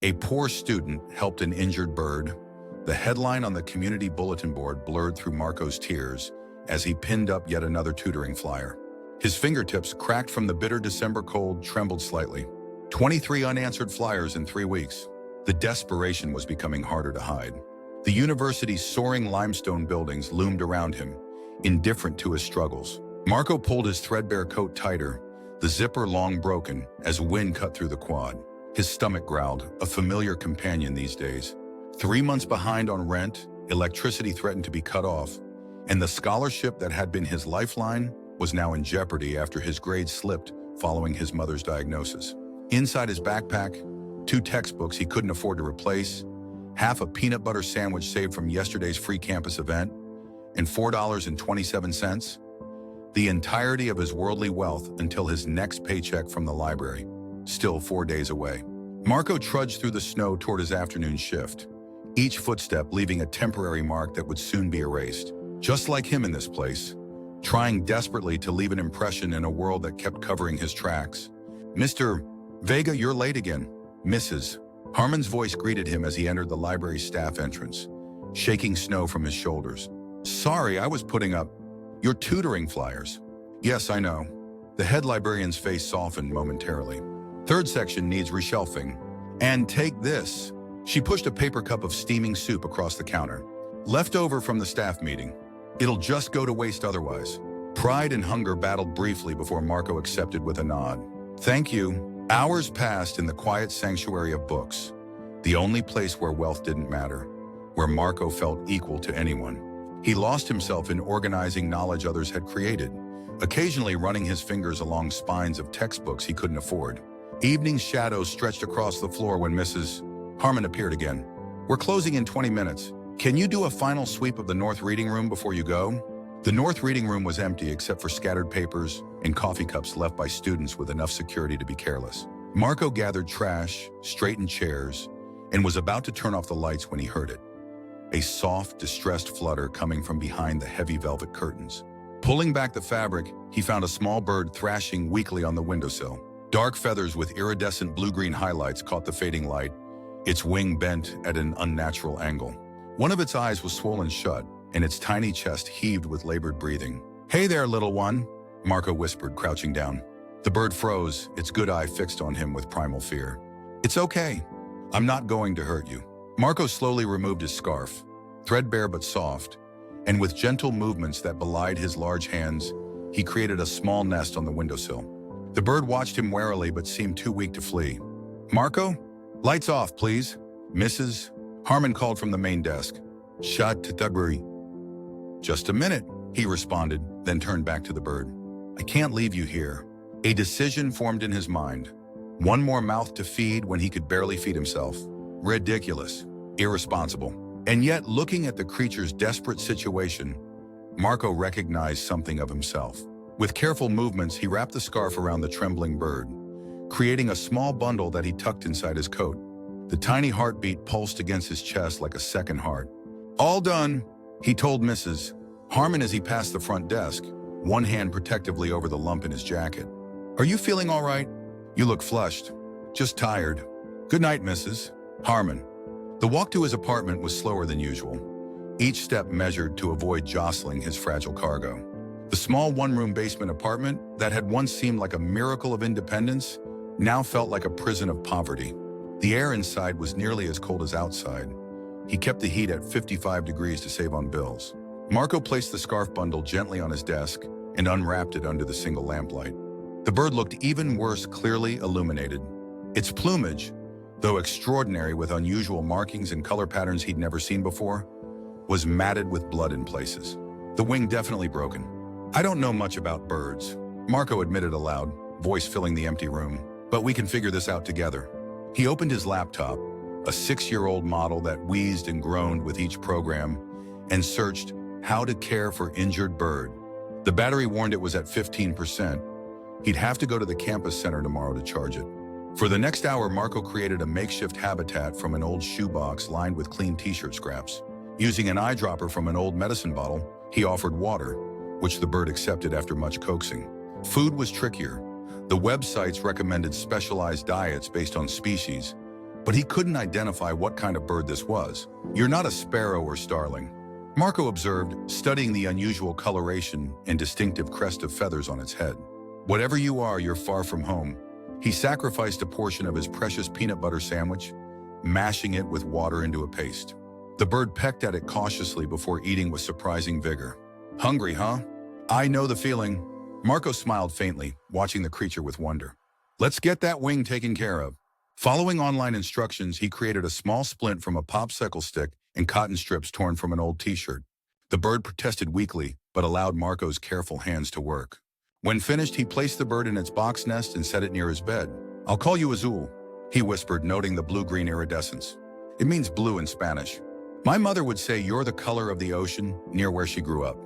A poor student helped an injured bird. The headline on the community bulletin board blurred through Marco's tears as he pinned up yet another tutoring flyer. His fingertips, cracked from the bitter December cold, trembled slightly. 23 unanswered flyers in 3 weeks. The desperation was becoming harder to hide. The university's soaring limestone buildings loomed around him, indifferent to his struggles. Marco pulled his threadbare coat tighter, the zipper long broken as wind cut through the quad. His stomach growled, a familiar companion these days. 3 months behind on rent, electricity threatened to be cut off, and the scholarship that had been his lifeline was now in jeopardy after his grades slipped following his mother's diagnosis. Inside his backpack, 2 textbooks he couldn't afford to replace, half a peanut butter sandwich saved from yesterday's free campus event, and $4.27, the entirety of his worldly wealth until his next paycheck from the library, still 4 days away. Marco trudged through the snow toward his afternoon shift, each footstep leaving a temporary mark that would soon be erased. Just like him in this place, trying desperately to leave an impression in a world that kept covering his tracks. "Mr. Vega, you're late again." Mrs. Harmon's voice greeted him as he entered the library staff entrance, shaking snow from his shoulders. "Sorry, I was putting up your tutoring flyers." "Yes, I know." The head librarian's face softened momentarily. "Third section needs reshelving. And take this." She pushed a paper cup of steaming soup across the counter. "Left over from the staff meeting. It'll just go to waste otherwise." Pride and hunger battled briefly before Marco accepted with a nod. "Thank you." Hours passed in the quiet sanctuary of books, the only place where wealth didn't matter, where Marco felt equal to anyone. He lost himself in organizing knowledge others had created, occasionally running his fingers along spines of textbooks he couldn't afford. Evening shadows stretched across the floor when Mrs. Harmon appeared again. "We're closing in 20 minutes. Can you do a final sweep of the North Reading Room before you go?" The North Reading Room was empty except for scattered papers and coffee cups left by students with enough security to be careless. Marco gathered trash, straightened chairs, and was about to turn off the lights when he heard it. A soft, distressed flutter coming from behind the heavy velvet curtains. Pulling back the fabric, he found a small bird thrashing weakly on the windowsill. Dark feathers with iridescent blue-green highlights caught the fading light, its wing bent at an unnatural angle. One of its eyes was swollen shut, and its tiny chest heaved with labored breathing. "Hey there, little one," Marco whispered, crouching down. The bird froze, its good eye fixed on him with primal fear. "It's okay. I'm not going to hurt you." Marco slowly removed his scarf, threadbare but soft, and with gentle movements that belied his large hands, he created a small nest on the windowsill. The bird watched him warily but seemed too weak to flee. "Marco? Lights off, please." Mrs. Harmon called from the main desk. "Shut to Tugbury." "Just a minute," he responded, then turned back to the bird. "I can't leave you here." A decision formed in his mind. One more mouth to feed when he could barely feed himself. Ridiculous. Irresponsible. And yet, looking at the creature's desperate situation, Marco recognized something of himself. With careful movements, he wrapped the scarf around the trembling bird, creating a small bundle that he tucked inside his coat. The tiny heartbeat pulsed against his chest like a second heart. "All done," he told Mrs. Harmon as he passed the front desk, one hand protectively over the lump in his jacket. "Are you feeling all right? You look flushed." "Just tired." "Good night, Mrs. Harmon." The walk to his apartment was slower than usual, each step measured to avoid jostling his fragile cargo. The small one-room basement apartment that had once seemed like a miracle of independence now felt like a prison of poverty. The air inside was nearly as cold as outside. He kept the heat at 55 degrees to save on bills. Marco placed the scarf bundle gently on his desk and unwrapped it under the single lamplight. The bird looked even worse, clearly illuminated. Its plumage, though extraordinary with unusual markings and color patterns he'd never seen before, was matted with blood in places. The wing definitely broken. "I don't know much about birds," Marco admitted aloud, voice filling the empty room. "But we can figure this out together." He opened his laptop, a 6-year-old model that wheezed and groaned with each program, and searched "How to Care for Injured Bird." The battery warned it was at 15%. He'd have to go to the campus center tomorrow to charge it. For the next hour, Marco created a makeshift habitat from an old shoebox lined with clean t-shirt scraps. Using an eyedropper from an old medicine bottle, he offered water, which the bird accepted after much coaxing. Food was trickier. The websites recommended specialized diets based on species, but he couldn't identify what kind of bird this was. "You're not a sparrow or starling," Marco observed, studying the unusual coloration and distinctive crest of feathers on its head. "Whatever you are, you're far from home." He sacrificed a portion of his precious peanut butter sandwich, mashing it with water into a paste. The bird pecked at it cautiously before eating with surprising vigor. "Hungry, huh?" "I know the feeling." Marco smiled faintly, watching the creature with wonder. "Let's get that wing taken care of." Following online instructions, he created a small splint from a popsicle stick and cotton strips torn from an old t-shirt. The bird protested weakly, but allowed Marco's careful hands to work. When finished, he placed the bird in its box nest and set it near his bed. "I'll call you Azul," he whispered, noting the blue-green iridescence. It means blue in Spanish. "My mother would say you're the color of the ocean," near where she grew up.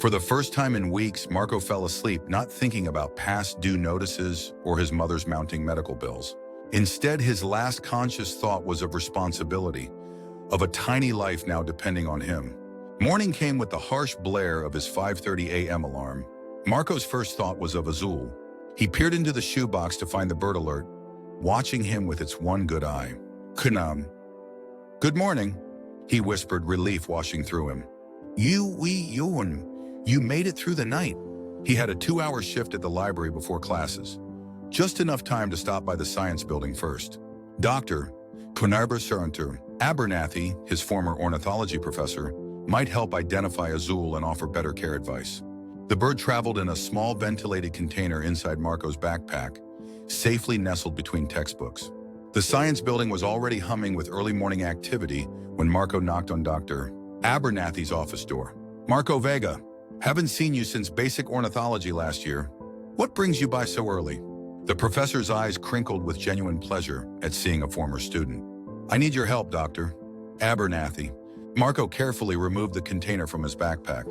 For the first time in weeks, Marco fell asleep, not thinking about past due notices or his mother's mounting medical bills. Instead, his last conscious thought was of responsibility, of a tiny life now depending on him. Morning came with the harsh blare of his 5:30 a.m. alarm. Marco's first thought was of Azul. He peered into the shoebox to find the bird alert, watching him with its one good eye. "Kunam." "Good morning," he whispered, relief washing through him. You made it through the night." He had a 2-hour shift at the library before classes. Just enough time to stop by the science building first. Dr. Abernathy, his former ornithology professor, might help identify Azul and offer better care advice. The bird traveled in a small ventilated container inside Marco's backpack, safely nestled between textbooks. The science building was already humming with early morning activity when Marco knocked on Dr. Abernathy's office door. "Marco Vega, haven't seen you since basic ornithology last year. What brings you by so early?" The professor's eyes crinkled with genuine pleasure at seeing a former student. "I need your help, Dr. Abernathy." Marco carefully removed the container from his backpack.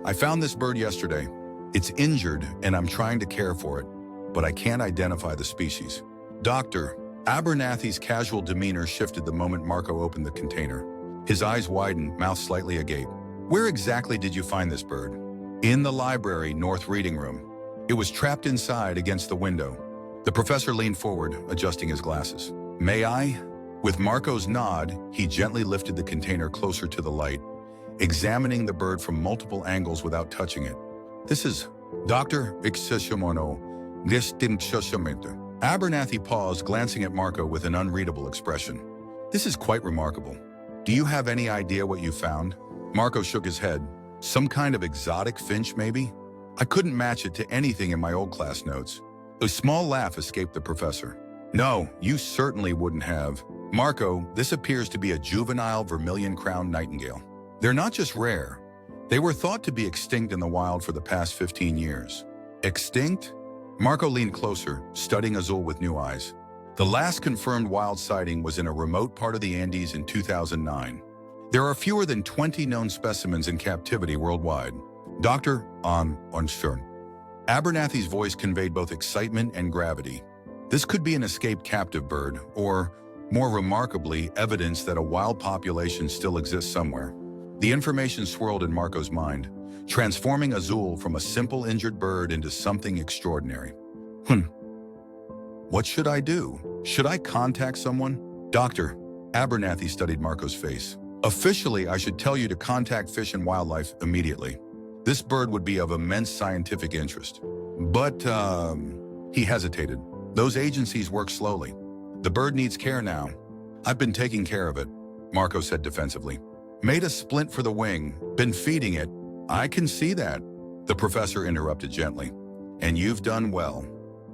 "I found this bird yesterday. It's injured and I'm trying to care for it, but I can't identify the species." Dr. Abernathy's casual demeanor shifted the moment Marco opened the container. His eyes widened, mouth slightly agape. "Where exactly did you find this bird?" "In the library, North Reading Room. It was trapped inside against the window." The professor leaned forward, adjusting his glasses. "May I?" With Marco's nod, he gently lifted the container closer to the light, examining the bird from multiple angles without touching it. "This is Dr. Ixishimono Distinction." Abernathy paused, glancing at Marco with an unreadable expression. "This is quite remarkable. Do you have any idea what you found?" Marco shook his head. "Some kind of exotic finch, maybe? I couldn't match it to anything in my old class notes." A small laugh escaped the professor. "No, you certainly wouldn't have. Marco, this appears to be a juvenile vermilion-crowned nightingale. They're not just rare. They were thought to be extinct in the wild for the past 15 years. Extinct? Marco leaned closer, studying Azul with new eyes. The last confirmed wild sighting was in a remote part of the Andes in 2009. There are fewer than 20 known specimens in captivity worldwide. Dr. Unsure. Abernathy's voice conveyed both excitement and gravity. This could be an escaped captive bird, or, more remarkably, evidence that a wild population still exists somewhere. The information swirled in Marco's mind, transforming Azul from a simple injured bird into something extraordinary. What should I do? Should I contact someone? Dr. Abernathy studied Marco's face. Officially, I should tell you to contact Fish and Wildlife immediately. This bird would be of immense scientific interest. But, he hesitated. Those agencies work slowly. The bird needs care now. I've been taking care of it, Marco said defensively. Made a splint for the wing, been feeding it. I can see that, the professor interrupted gently. And you've done well.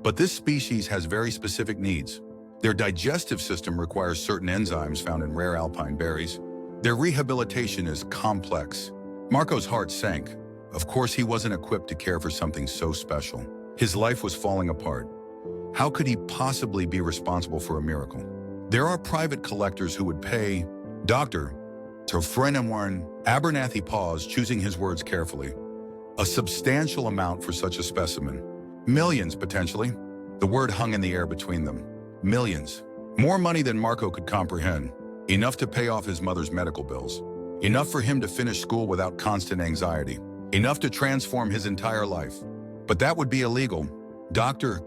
But this species has very specific needs. Their digestive system requires certain enzymes found in rare alpine berries. Their rehabilitation is complex. Marco's heart sank. Of course, he wasn't equipped to care for something so special. His life was falling apart. How could he possibly be responsible for a miracle? There are private collectors who would pay. Dr. Warren. Abernathy paused, choosing his words carefully. A substantial amount for such a specimen. Millions, potentially. The word hung in the air between them. Millions. More money than Marco could comprehend. Enough to pay off his mother's medical bills. Enough for him to finish school without constant anxiety. Enough to transform his entire life. But that would be illegal. Dr.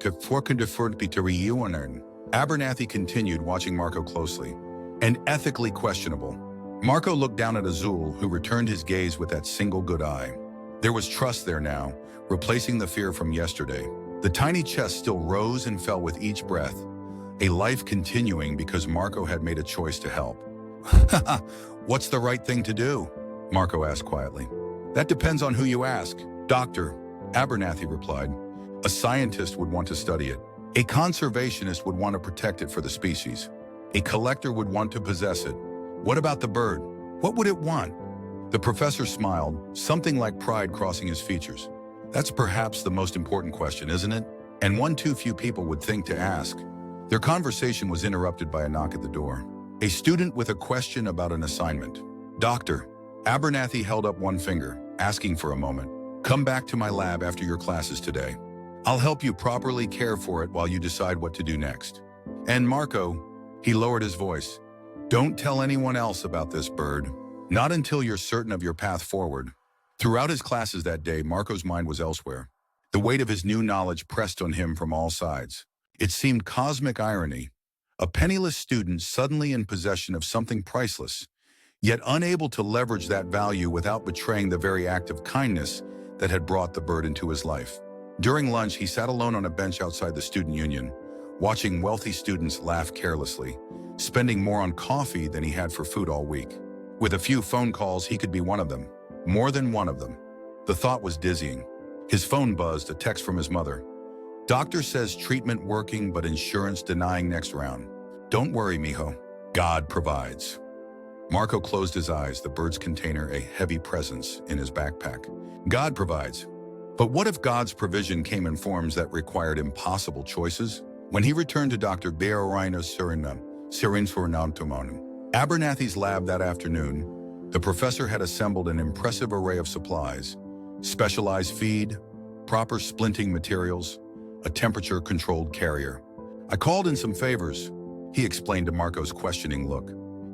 Abernathy continued, watching Marco closely. And ethically questionable. Marco looked down at Azul, who returned his gaze with that single good eye. There was trust there now, replacing the fear from yesterday. The tiny chest still rose and fell with each breath, a life continuing because Marco had made a choice to help. What's the right thing to do? Marco asked quietly. That depends on who you ask. Doctor, Abernathy replied. A scientist would want to study it. A conservationist would want to protect it for the species. A collector would want to possess it. What about the bird? What would it want? The professor smiled, something like pride crossing his features. That's perhaps the most important question, isn't it? And one too few people would think to ask. Their conversation was interrupted by a knock at the door. A student with a question about an assignment. Doctor, Abernathy held up one finger, asking for a moment. Come back to my lab after your classes today. I'll help you properly care for it while you decide what to do next. And Marco, he lowered his voice. Don't tell anyone else about this bird. Not until you're certain of your path forward. Throughout his classes that day, Marco's mind was elsewhere. The weight of his new knowledge pressed on him from all sides. It seemed cosmic irony. A penniless student suddenly in possession of something priceless, yet unable to leverage that value without betraying the very act of kindness that had brought the bird into his life. During lunch, he sat alone on a bench outside the student union, watching wealthy students laugh carelessly, spending more on coffee than he had for food all week. With a few phone calls, he could be one of them. More than one of them. The thought was dizzying. His phone buzzed, a text from his mother. Doctor says treatment working, but insurance denying next round. Don't worry, mijo. God provides. Marco closed his eyes, the bird's container a heavy presence in his backpack. God provides. But what if God's provision came in forms that required impossible choices? When he returned to Dr. Beorino Abernathy's lab that afternoon, the professor had assembled an impressive array of supplies, specialized feed, proper splinting materials, a temperature-controlled carrier. I called in some favors, he explained to Marco's questioning look.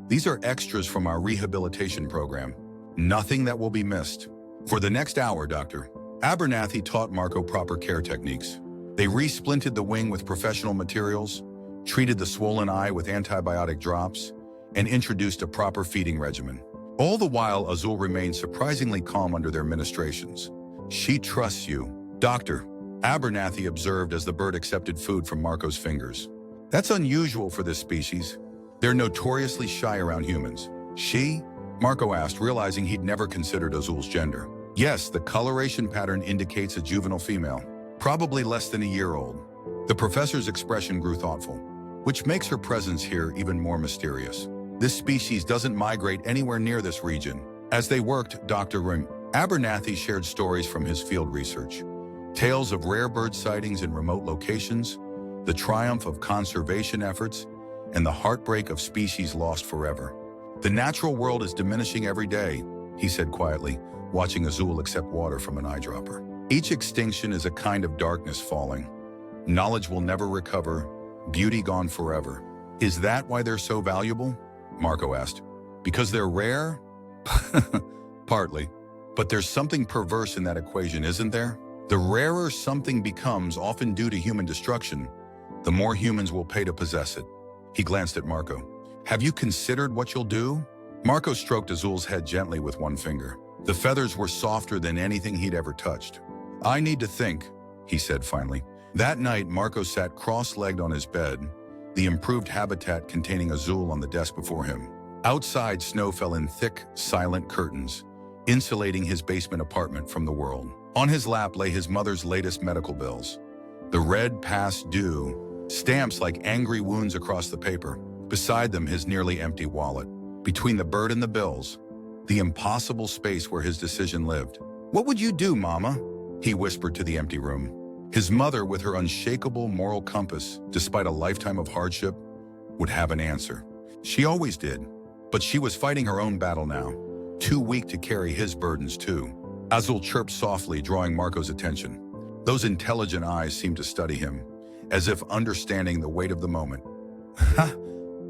These are extras from our rehabilitation program. Nothing that will be missed. For the next hour, Doctor, Abernathy taught Marco proper care techniques. They resplinted the wing with professional materials, treated the swollen eye with antibiotic drops, and introduced a proper feeding regimen. All the while, Azul remained surprisingly calm under their ministrations. She trusts you, Doctor, Abernathy observed as the bird accepted food from Marco's fingers. That's unusual for this species. They're notoriously shy around humans. She? Marco asked, realizing he'd never considered Azul's gender. Yes, the coloration pattern indicates a juvenile female, probably less than a year old. The professor's expression grew thoughtful, which makes her presence here even more mysterious. This species doesn't migrate anywhere near this region. As they worked, Dr. Abernathy shared stories from his field research. Tales of rare bird sightings in remote locations, the triumph of conservation efforts, and the heartbreak of species lost forever. The natural world is diminishing every day, he said quietly, watching Azul accept water from an eyedropper. Each extinction is a kind of darkness falling. Knowledge will never recover, beauty gone forever. Is that why they're so valuable? Marco asked. Because they're rare? Partly. But there's something perverse in that equation, isn't there? The rarer something becomes, often due to human destruction, the more humans will pay to possess it. He glanced at Marco. Have you considered what you'll do? Marco stroked Azul's head gently with one finger. The feathers were softer than anything he'd ever touched. I need to think, he said finally. That night, Marco sat cross-legged on his bed, the improved habitat containing Azul on the desk before him. Outside, snow fell in thick, silent curtains, insulating his basement apartment from the world. On his lap lay his mother's latest medical bills. The red past due, stamps like angry wounds across the paper. Beside them, his nearly empty wallet. Between the bird and the bills, the impossible space where his decision lived. What would you do, Mama? He whispered to the empty room. His mother, with her unshakable moral compass, despite a lifetime of hardship, would have an answer. She always did, but she was fighting her own battle now, too weak to carry his burdens too. Azul chirped softly, drawing Marco's attention. Those intelligent eyes seemed to study him, as if understanding the weight of the moment.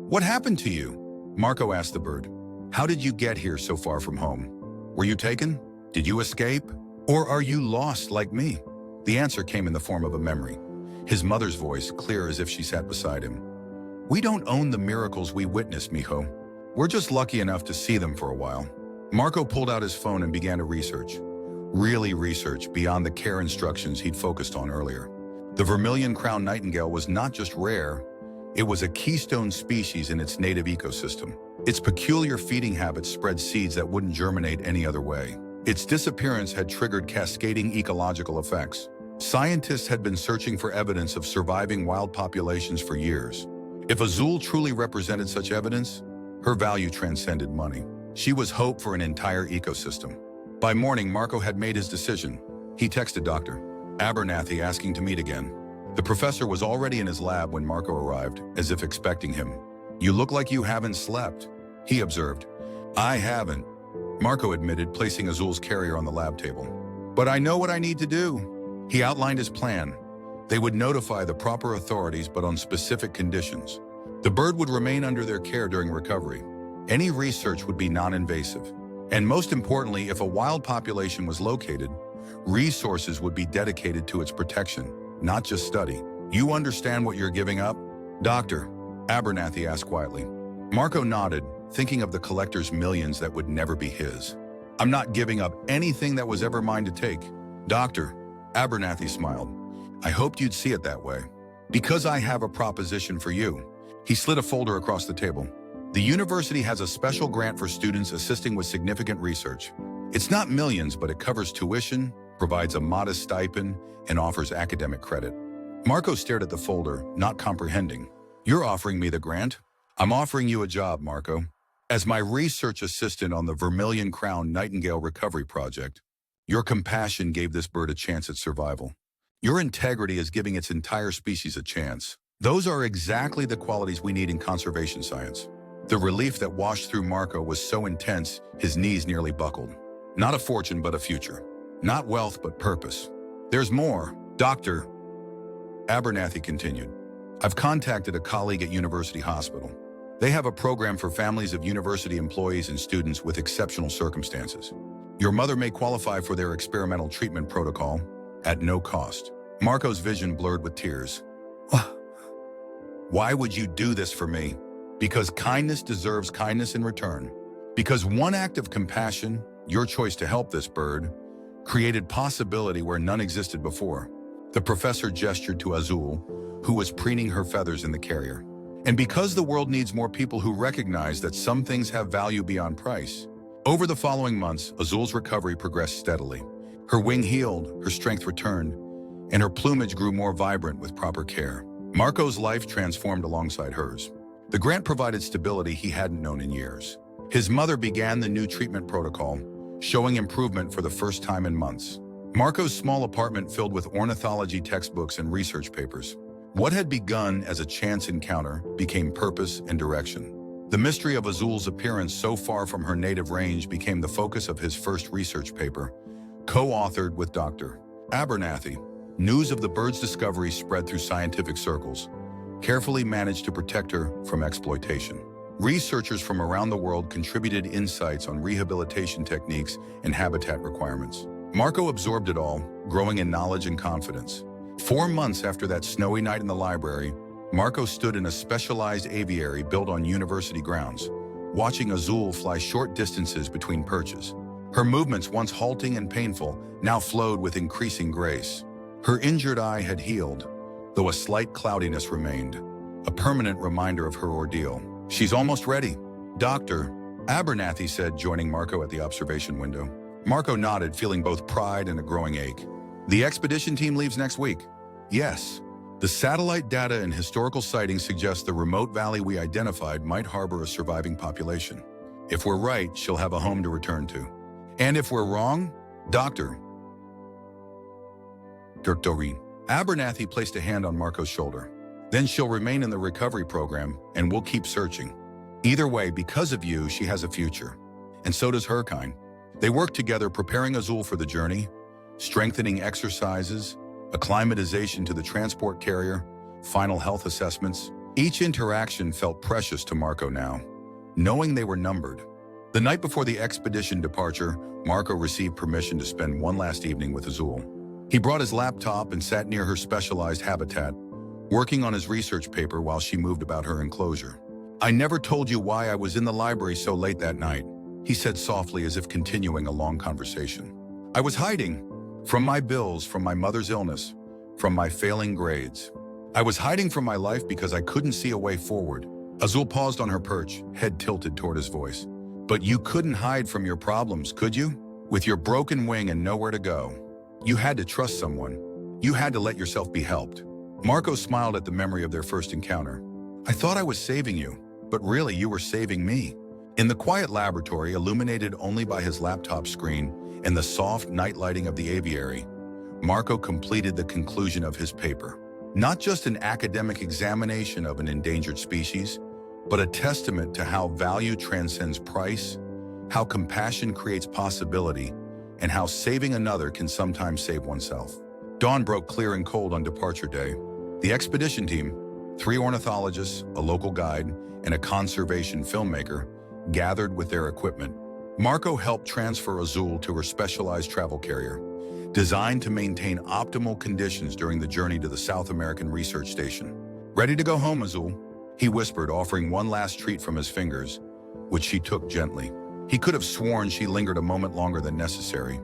What happened to you? Marco asked the bird. How did you get here so far from home? Were you taken? Did you escape? Or are you lost like me? The answer came in the form of a memory. His mother's voice, clear as if she sat beside him. We don't own the miracles we witness, mijo. We're just lucky enough to see them for a while. Marco pulled out his phone and began to research. Really research beyond the care instructions he'd focused on earlier. The vermilion crowned nightingale was not just rare, it was a keystone species in its native ecosystem. Its peculiar feeding habits spread seeds that wouldn't germinate any other way. Its disappearance had triggered cascading ecological effects. Scientists had been searching for evidence of surviving wild populations for years. If Azul truly represented such evidence, her value transcended money. She was hope for an entire ecosystem. By morning, Marco had made his decision. He texted Dr. Abernathy asking to meet again. The professor was already in his lab when Marco arrived, as if expecting him. "You look like you haven't slept," he observed. "I haven't," Marco admitted, placing Azul's carrier on the lab table. "But I know what I need to do." He outlined his plan. They would notify the proper authorities, but on specific conditions. The bird would remain under their care during recovery. Any research would be non-invasive. And most importantly, if a wild population was located, resources would be dedicated to its protection, not just study. "You understand what you're giving up?" Dr. Abernathy asked quietly. Marco nodded, thinking of the collector's millions that would never be his. "I'm not giving up anything that was ever mine to take." Dr. Abernathy smiled. "I hoped you'd see it that way. Because I have a proposition for you." He slid a folder across the table. "The university has a special grant for students assisting with significant research. It's not millions, but it covers tuition, provides a modest stipend, and offers academic credit." Marco stared at the folder, not comprehending. "You're offering me the grant?" "I'm offering you a job, Marco. As my research assistant on the Vermilion Crown Nightingale Recovery Project, your compassion gave this bird a chance at survival. Your integrity is giving its entire species a chance. Those are exactly the qualities we need in conservation science." The relief that washed through Marco was so intense, his knees nearly buckled. Not a fortune, but a future. Not wealth, but purpose. "There's more," Dr. Abernathy continued. "I've contacted a colleague at University Hospital. They have a program for families of university employees and students with exceptional circumstances. Your mother may qualify for their experimental treatment protocol at no cost." Marco's vision blurred with tears. "Why would you do this for me?" "Because kindness deserves kindness in return. Because one act of compassion, your choice to help this bird, created possibility where none existed before." The professor gestured to Azul, who was preening her feathers in the carrier. "And because the world needs more people who recognize that some things have value beyond price." Over the following months, Azul's recovery progressed steadily. Her wing healed, her strength returned, and her plumage grew more vibrant with proper care. Marco's life transformed alongside hers. The grant provided stability he hadn't known in years. His mother began the new treatment protocol, showing improvement for the first time in months. Marco's small apartment filled with ornithology textbooks and research papers. What had begun as a chance encounter became purpose and direction. The mystery of Azul's appearance so far from her native range became the focus of his first research paper, co-authored with Dr. Abernathy. News of the bird's discovery spread through scientific circles, carefully managed to protect her from exploitation. Researchers from around the world contributed insights on rehabilitation techniques and habitat requirements. Marco absorbed it all, growing in knowledge and confidence. 4 months after that snowy night in the library, Marco stood in a specialized aviary built on university grounds, watching Azul fly short distances between perches. Her movements, once halting and painful, now flowed with increasing grace. Her injured eye had healed, though a slight cloudiness remained, a permanent reminder of her ordeal. "She's almost ready," Dr. Abernathy said, joining Marco at the observation window. Marco nodded, feeling both pride and a growing ache. "The expedition team leaves next week?" "Yes. The satellite data and historical sightings suggest the remote valley we identified might harbor a surviving population. If we're right, she'll have a home to return to. And if we're wrong, Dr. Abernathy placed a hand on Marco's shoulder. "Then she'll remain in the recovery program, and we'll keep searching. Either way, because of you, she has a future. And so does her kind." They worked together, preparing Azul for the journey, strengthening exercises, acclimatization to the transport carrier, final health assessments. Each interaction felt precious to Marco now, knowing they were numbered. The night before the expedition departure, Marco received permission to spend one last evening with Azul. He brought his laptop and sat near her specialized habitat, working on his research paper while she moved about her enclosure. "I never told you why I was in the library so late that night," he said softly as if continuing a long conversation. "I was hiding. From my bills, from my mother's illness, from my failing grades. I was hiding from my life because I couldn't see a way forward." Azul paused on her perch, head tilted toward his voice. "But you couldn't hide from your problems, could you? With your broken wing and nowhere to go. You had to trust someone. You had to let yourself be helped." Marco smiled at the memory of their first encounter. "I thought I was saving you, but really you were saving me." In the quiet laboratory, illuminated only by his laptop screen and the soft night lighting of the aviary, Marco completed the conclusion of his paper. Not just an academic examination of an endangered species, but a testament to how value transcends price, how compassion creates possibility, and how saving another can sometimes save oneself. Dawn broke clear and cold on departure day. The expedition team, 3 ornithologists, a local guide, and a conservation filmmaker, gathered with their equipment. Marco helped transfer Azul to her specialized travel carrier, designed to maintain optimal conditions during the journey to the South American Research Station. "Ready to go home, Azul?" he whispered, offering one last treat from his fingers, which she took gently. He could have sworn she lingered a moment longer than necessary,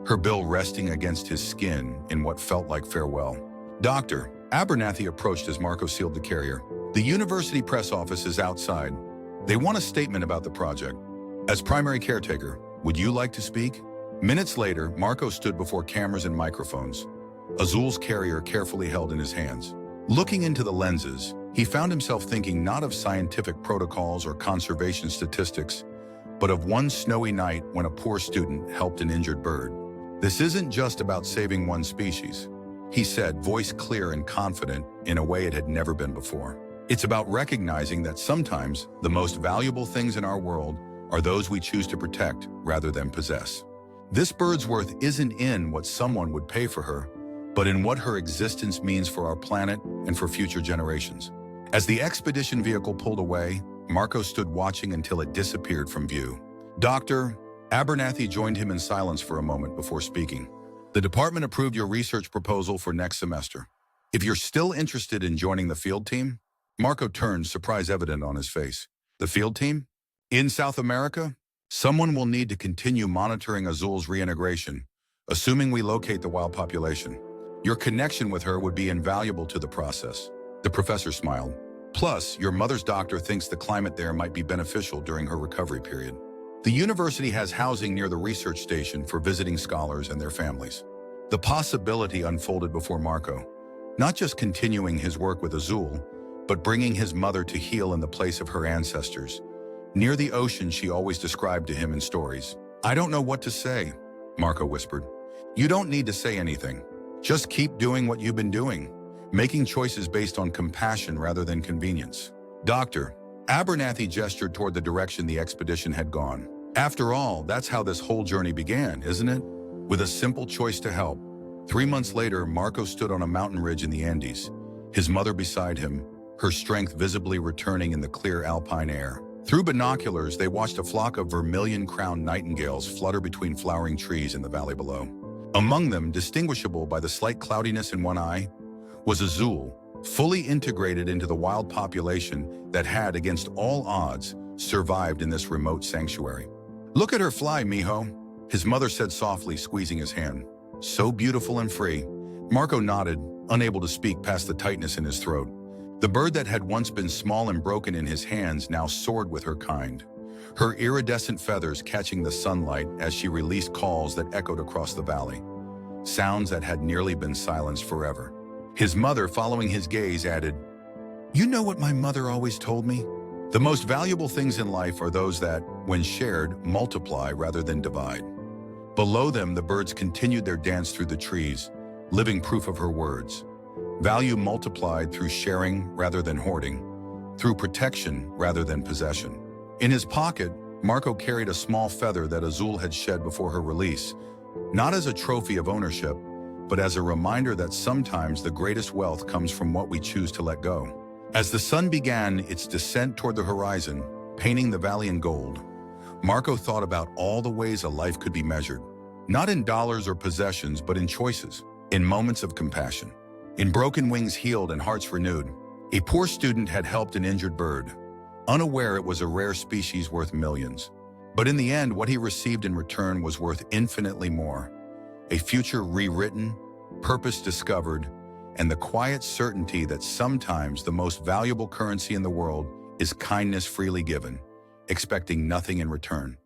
her bill resting against his skin in what felt like farewell. "Dr. Abernathy approached as Marco sealed the carrier. "The university press office is outside. They want a statement about the project. As primary caretaker, would you like to speak?" Minutes later, Marco stood before cameras and microphones, Azul's carrier carefully held in his hands. Looking into the lenses, he found himself thinking not of scientific protocols or conservation statistics, but of one snowy night when a poor student helped an injured bird. "This isn't just about saving one species," he said, voice clear and confident in a way it had never been before. "It's about recognizing that sometimes the most valuable things in our world are those we choose to protect rather than possess. This bird's worth isn't in what someone would pay for her, but in what her existence means for our planet and for future generations." As the expedition vehicle pulled away, Marco stood watching until it disappeared from view. Dr. Abernathy joined him in silence for a moment before speaking. "The department approved your research proposal for next semester. If you're still interested in joining the field team." Marco turned, surprise evident on his face. "The field team? In South America? Someone will need to continue monitoring Azul's reintegration, assuming we locate the wild population. Your connection with her would be invaluable to the process." The professor smiled. "Plus, your mother's doctor thinks the climate there might be beneficial during her recovery period. The university has housing near the research station for visiting scholars and their families." The possibility unfolded before Marco, not just continuing his work with Azul, but bringing his mother to heal in the place of her ancestors, near the ocean she always described to him in stories. "I don't know what to say," Marco whispered. "You don't need to say anything. Just keep doing what you've been doing, making choices based on compassion rather than convenience." Dr. Abernathy gestured toward the direction the expedition had gone. "After all, that's how this whole journey began, isn't it? With a simple choice to help." 3 months later, Marco stood on a mountain ridge in the Andes, his mother beside him, her strength visibly returning in the clear alpine air. Through binoculars, they watched a flock of vermilion-crowned nightingales flutter between flowering trees in the valley below. Among them, distinguishable by the slight cloudiness in one eye, was Azul, fully integrated into the wild population that had, against all odds, survived in this remote sanctuary. "Look at her fly, mijo," his mother said softly, squeezing his hand. "So beautiful and free." Marco nodded, unable to speak past the tightness in his throat. The bird that had once been small and broken in his hands now soared with her kind, her iridescent feathers catching the sunlight as she released calls that echoed across the valley, sounds that had nearly been silenced forever. His mother, following his gaze, added, "You know what my mother always told me? The most valuable things in life are those that, when shared, multiply rather than divide." Below them, the birds continued their dance through the trees, living proof of her words. Value multiplied through sharing rather than hoarding, through protection rather than possession. In his pocket, Marco carried a small feather that Azul had shed before her release, not as a trophy of ownership, but as a reminder that sometimes the greatest wealth comes from what we choose to let go. As the sun began its descent toward the horizon, painting the valley in gold, Marco thought about all the ways a life could be measured, not in dollars or possessions, but in choices, in moments of compassion, In Broken Wings Healed and Hearts Renewed, a poor student had helped an injured bird, unaware it was a rare species worth millions. But in the end, what he received in return was worth infinitely more. A future rewritten, purpose discovered, and the quiet certainty that sometimes the most valuable currency in the world is kindness freely given, expecting nothing in return.